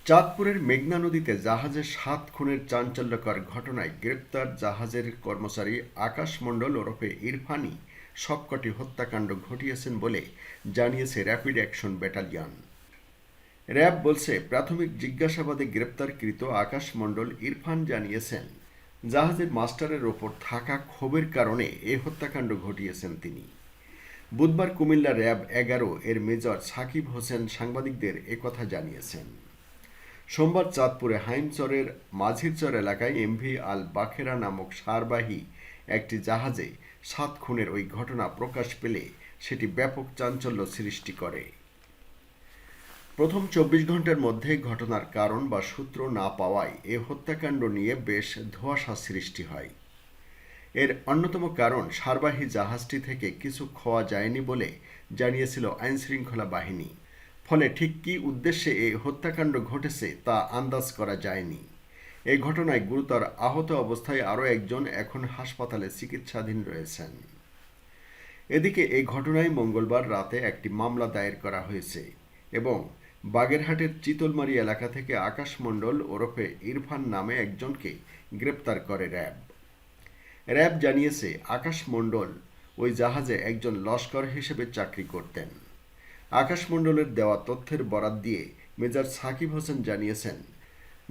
চাঁদপুরের মেঘনা নদীতে জাহাজে ৭ খুনের চাঞ্চল্যকর ঘটনায় গ্রেপ্তার জাহাজের কর্মচারী আকাশ মণ্ডল ওরফে ইরফানি সবকটি হত্যাকাণ্ড ঘটিয়েছেন বলে জানিয়েছে র্যাপিড অ্যাকশন ব্যাটালিয়ন। র্যাব বলছে, প্রাথমিক জিজ্ঞাসাবাদে গ্রেপ্তারকৃত আকাশ মণ্ডল ইরফান জানিয়েছেন, জাহাজের মাস্টারের ওপর থাকা ক্ষোভের কারণে এ হত্যাকাণ্ড ঘটিয়েছেন তিনি। বুধবার কুমিল্লা র্যাব-11 এর মেজর সাকিব হোসেন সাংবাদিকদের একথা জানিয়েছেন। সোমবার চাঁদপুরে হাইমচরের মাঝিরচর এলাকায় এমভি আল বাখেরা নামক সারবাহী একটি জাহাজে ৭ খুনের ওই ঘটনা প্রকাশ পেলে সেটি ব্যাপক চাঞ্চল্য সৃষ্টি করে। প্রথম ২৪ ঘন্টার মধ্যে ঘটনার কারণ বা সূত্র না পাওয়ায় এ হত্যাকাণ্ড নিয়ে বেশ ধোঁয়াশা সৃষ্টি হয়। এর অন্যতম কারণ, সারবাহী জাহাজটি থেকে কিছু খোয়া যায়নি বলে জানিয়েছিল আইনশৃঙ্খলা বাহিনী। ফলে ঠিক কী উদ্দেশ্যে এই হত্যাকাণ্ড ঘটেছে তা আন্দাজ করা যায়নি। এই ঘটনায় গুরুতর আহত অবস্থায় আরও একজন এখন হাসপাতালে চিকিৎসাধীন রয়েছেন। এদিকে এই ঘটনায় মঙ্গলবার রাতে একটি মামলা দায়ের করা হয়েছে এবং বাগেরহাটের চিতলমারী এলাকা থেকে আকাশ মণ্ডল ওরফে ইরফান নামে একজনকে গ্রেপ্তার করে র্যাব। র্যাব জানিয়েছে, আকাশ মণ্ডল ওই জাহাজে একজন লস্কর হিসেবে চাকরি করতেন। আকাশ মণ্ডলের দেওয়া তথ্যের বরাত দিয়ে মেজর সাকিব হোসেন জানিয়েছেন,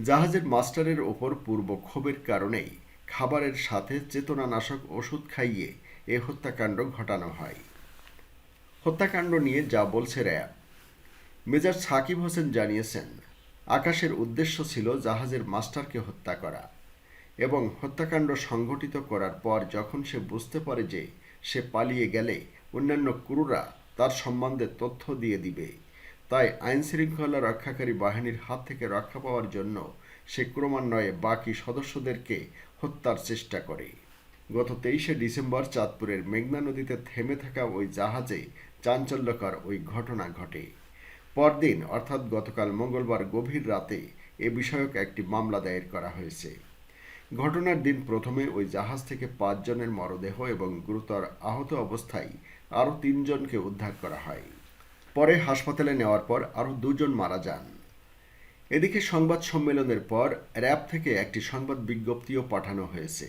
জাহাজের মাস্টারের ওপর পূর্ব ক্ষোভের কারণেই খাবারের সাথে চেতনানাশক ওষুধ খাইয়ে এ হত্যাকাণ্ড ঘটানো হয়। হত্যাকাণ্ড নিয়ে যা বলছে র্যাব, মেজর সাকিব হোসেন জানিয়েছেন, আকাশের উদ্দেশ্য ছিল জাহাজের মাস্টারকে হত্যা করা এবং হত্যাকাণ্ড সংঘটিত করার পর যখন সে বুঝতে পারে যে সে পালিয়ে গেলে অন্যান্য ক্রুরা তার সম্বন্ধে তথ্য দিয়ে দিবে, তাই আইনশৃঙ্খলা রক্ষাকারী বাহিনীর হাত থেকে রক্ষা পাওয়ার জন্য সে ক্রমান্বয়ে বাকি সদস্যদেরকে হত্যার চেষ্টা করে। গত ২৩শে ডিসেম্বর চাঁদপুরের মেঘনা নদীতে থেমে থাকা ওই জাহাজে চাঞ্চল্যকর ওই ঘটনা ঘটে। পরদিন অর্থাৎ গতকাল মঙ্গলবার গভীর রাতে এ বিষয়ক একটি মামলা দায়ের করা হয়েছে। ঘটনার দিন প্রথমে ওই জাহাজ থেকে ৫ জনের মরদেহ এবং গুরুতর আহত অবস্থায় আরও ৩ জনকে উদ্ধার করা হয়। পরে হাসপাতালে নেওয়ার পর আরও ২ জন মারা যান। এদিকে সংবাদ সম্মেলনের পর র্যাব থেকে একটি সংবাদ বিজ্ঞপ্তিও পাঠানো হয়েছে,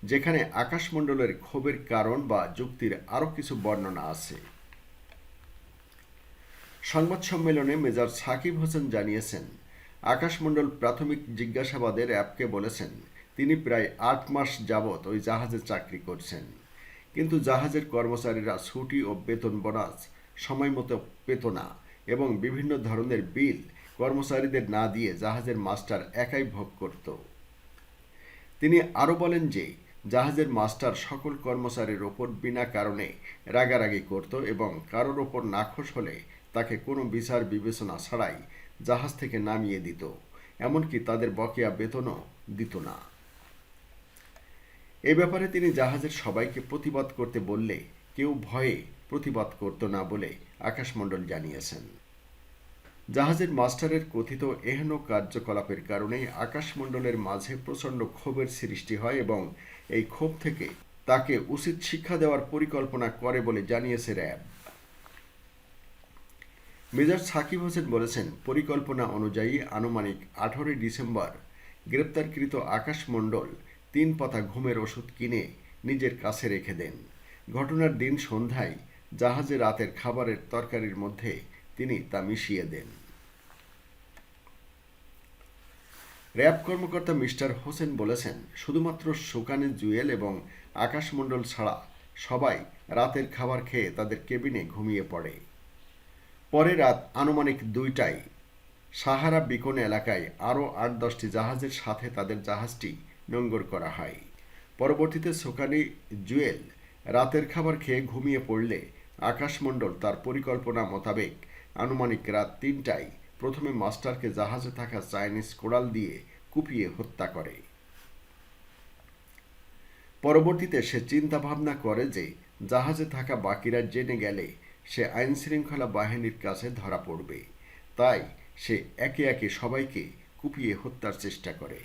যেখানে আকাশ মণ্ডলের ক্ষোভের কারণ বা যুক্তির আরও কিছু বর্ণনা আছে। সংবাদ সম্মেলনে মেজর সাকিব হোসেন জানিয়েছেন, আকাশ মণ্ডল প্রাথমিক জিজ্ঞাসাবাদে র্যাবকে বলেছেন, তিনি প্রায় ৮ মাস যাবৎ ওই জাহাজে চাকরি করছেন, কিন্তু জাহাজের কর্মচারীরা ছুটি ও বেতন বোনাস সময়মতো পেত না এবং বিভিন্ন ধরনের বিল কর্মচারীদের না দিয়ে জাহাজের মাস্টার একাই ভোগ করত। তিনি আরও বলেন যে, জাহাজের মাস্টার সকল কর্মচারীর ওপর বিনা কারণে রাগারাগি করত এবং কারোর ওপর নাখোশ হলে তাকে কোনো বিচার বিবেচনা ছাড়াই জাহাজ থেকে নামিয়ে দিত, এমনকি তাদের বকেয়া বেতনও দিত না। এ ব্যাপারে তিনি জাহাজের সবাইকে প্রতিবাদ করতে বললে কেউ ভয়ে প্রতিবাদ করত না বলে আকাশ মণ্ডল জানিয়েছেন। জাহাজের মাস্টারের কথিত এহেন কার্যকলাপের কারণেই আকাশ মণ্ডলের মাঝে প্রচণ্ড ক্ষোভের সৃষ্টি হয় এবং এই ক্ষোভ থেকে তাকে উচিত শিক্ষা দেওয়ার পরিকল্পনা করে বলে জানিয়েছে র্যাব। মেজর সাকিব হোসেন বলেছেন, পরিকল্পনা অনুযায়ী আনুমানিক ১৮ ডিসেম্বর গ্রেপ্তারকৃত আকাশ মণ্ডল ৩ পাতা ঘুমের ওষুধ কিনে নিজের কাছে রেখে দেন। ঘটনার দিন সন্ধ্যায় জাহাজে রাতের খাবারের তরকারির মধ্যে তিনি তা মিশিয়ে দেন। র্যাব কর্মকর্তা মিস্টার হোসেন বলেছেন, শুধুমাত্র সুকানি জুয়েল এবং আকাশ মণ্ডল ছাড়া সবাই রাতের খাবার খেয়ে তাদের কেবিনে ঘুমিয়ে পড়ে। পরে রাত আনুমানিক ২টায় সাহারা বিকন এলাকায় আরও ৮-১০টি জাহাজের সাথে তাদের জাহাজটি নোঙর করা হয়। পরবর্তীতে সুকানি জুয়েল রাতের খাবার খেয়ে ঘুমিয়ে পড়লে আকাশ মণ্ডল তার পরিকল্পনা মোতাবেক আনুমানিক রাত ৩টায় প্রথমে মাস্টারকে জাহাজে থাকা চাইনিজ কোড়াল দিয়ে কুপিয়ে হত্যা করে। পরবর্তীতে সে চিন্তা ভাবনা করে যে জাহাজে থাকা বাকিরা জেনে গেলে সে আইনশৃঙ্খলা বাহিনীর কাছে ধরা পড়বে, তাই সে একে একে সবাইকে কুপিয়ে হত্যার চেষ্টা করে।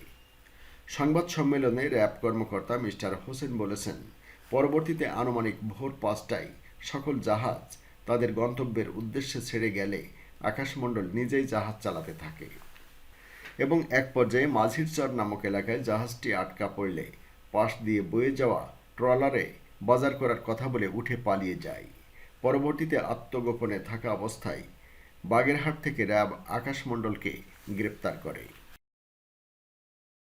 সংবাদ সম্মেলনে র্যাব কর্মকর্তা মিস্টার হোসেন বলেছেন, পরবর্তীতে আনুমানিক ভোর ৫টায় সকল জাহাজ তাদের গন্তব্যের উদ্দেশ্যে ছেড়ে গেলে আকাশ মণ্ডল নিজেই জাহাজ চালাতে থাকে। এবং এক পর্যায়ে মাঝিরচর নামক এলাকায় জাহাজটি আটকা পড়লে পাশ দিয়ে বয়ে যাওয়া ট্রলারে বাজার করার কথা বলে উঠে পালিয়ে যায়। পরবর্তীতে আত্মগোপনে থাকা অবস্থায় বাগেরহাট থেকে র্যাব আকাশ মণ্ডলকে গ্রেপ্তার করে।